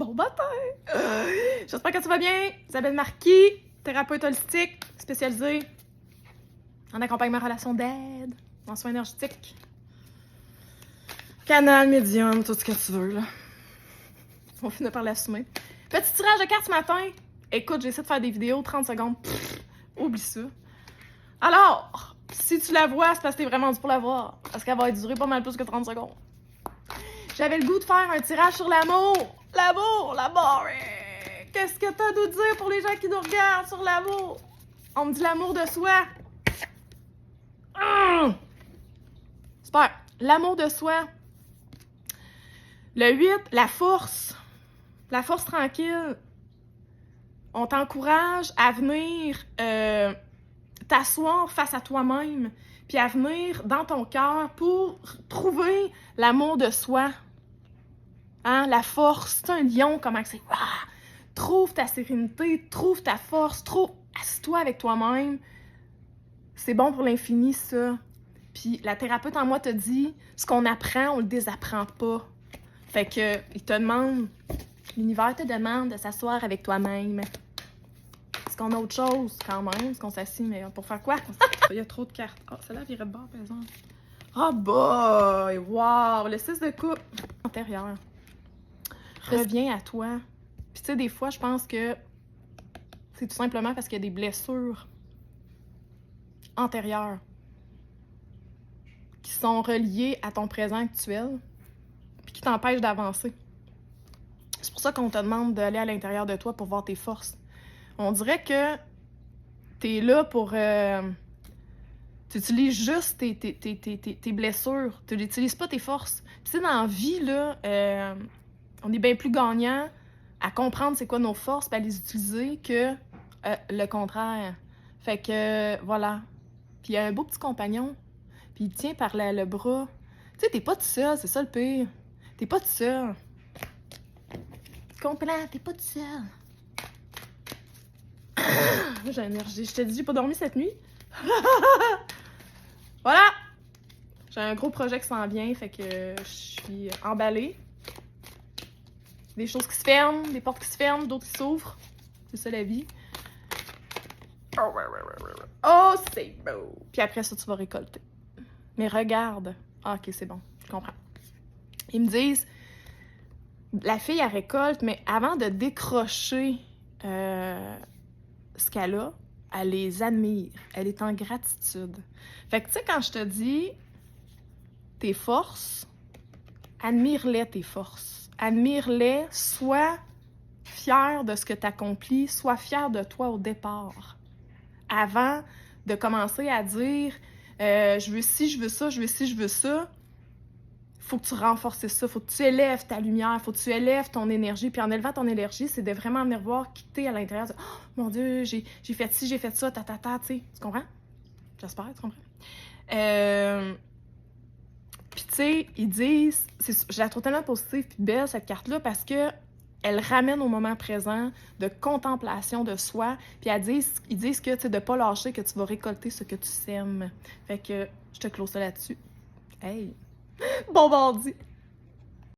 Bon matin! J'espère que tu vas bien. Isabelle Marquis, thérapeute holistique, spécialisée en accompagnement relation d'aide, en soins énergétiques, canal, médium, tout ce que tu veux, là. On finit par l'assumer. Petit tirage de cartes ce matin. Écoute, j'essaie de faire des vidéos, 30 secondes. Oublie ça. Alors, si tu la vois, c'est parce que t'es vraiment dû pour la voir. Parce qu'elle va durer pas mal plus que 30 secondes. J'avais le goût de faire un tirage sur l'amour. L'amour. Qu'est-ce que t'as à nous dire pour les gens qui nous regardent sur l'amour? On me dit l'amour de soi. Super. L'amour de soi. Le 8, la force. La force tranquille. On t'encourage à venir t'asseoir face à toi-même, puis à venir dans ton cœur pour trouver l'amour de soi. Hein? La force, c'est un lion, comment c'est? Trouve ta sérénité, trouve ta force, assis-toi avec toi-même. C'est bon pour l'infini, ça. Puis la thérapeute en moi te dit, ce qu'on apprend, on le désapprend pas. Fait que, il te demande, l'univers te demande de s'asseoir avec toi-même. Est-ce qu'on a autre chose, quand même? Est-ce qu'on s'assied, mais pour faire quoi? Il y a trop de cartes. Ah, celle-là virait de bord, par exemple. Oh boy! Wow! Le 6 de coupe antérieur. Reviens à toi. Puis tu sais, des fois, je pense que c'est tout simplement parce qu'il y a des blessures antérieures qui sont reliées à ton présent actuel puis qui t'empêchent d'avancer. C'est pour ça qu'on te demande d'aller à l'intérieur de toi pour voir tes forces. On dirait que t'es là pour... tu utilises juste tes blessures. Tu n'utilises pas tes forces. Puis tu sais, dans la vie, là, on est bien plus gagnant à comprendre c'est quoi nos forces et à les utiliser que le contraire. Fait que, voilà. Puis il y a un beau petit compagnon. Puis il tient par le bras. Tu sais, t'es pas tout seul, c'est ça le pire. T'es pas tout seul. Tu comprends? T'es pas tout seul. J'ai l'énergie. Je t'ai dit, j'ai pas dormi cette nuit. Voilà! J'ai un gros projet qui s'en vient, fait que je suis emballée. Des choses qui se ferment, des portes qui se ferment, d'autres qui s'ouvrent. C'est ça la vie. Oh, c'est beau! Puis après ça, tu vas récolter. Mais regarde. Ah, ok, c'est bon. Je comprends. Ils me disent, la fille, elle récolte, mais avant de décrocher ce qu'elle a, elle les admire. Elle est en gratitude. Fait que, tu sais, quand je te dis tes forces, admire-les, tes forces. Admire-les, sois fier de ce que tu accomplis, sois fier de toi au départ. Avant de commencer à dire je veux ci, je veux ça, je veux ci, je veux ça, faut que tu renforces ça, faut que tu élèves ta lumière, faut que tu élèves ton énergie. Puis en élevant ton énergie, c'est de vraiment venir voir qui t'es à l'intérieur. De, oh mon Dieu, j'ai fait ci, j'ai fait ça, tu sais. Tu comprends? J'espère, tu comprends? Puis tu sais, ils disent, je la trouve tellement positive puis belle cette carte-là parce que elle ramène au moment présent de contemplation de soi. Puis ils disent que tu sais, de pas lâcher, que tu vas récolter ce que tu sèmes. Fait que je te close ça là-dessus. Hey! Bon mardi!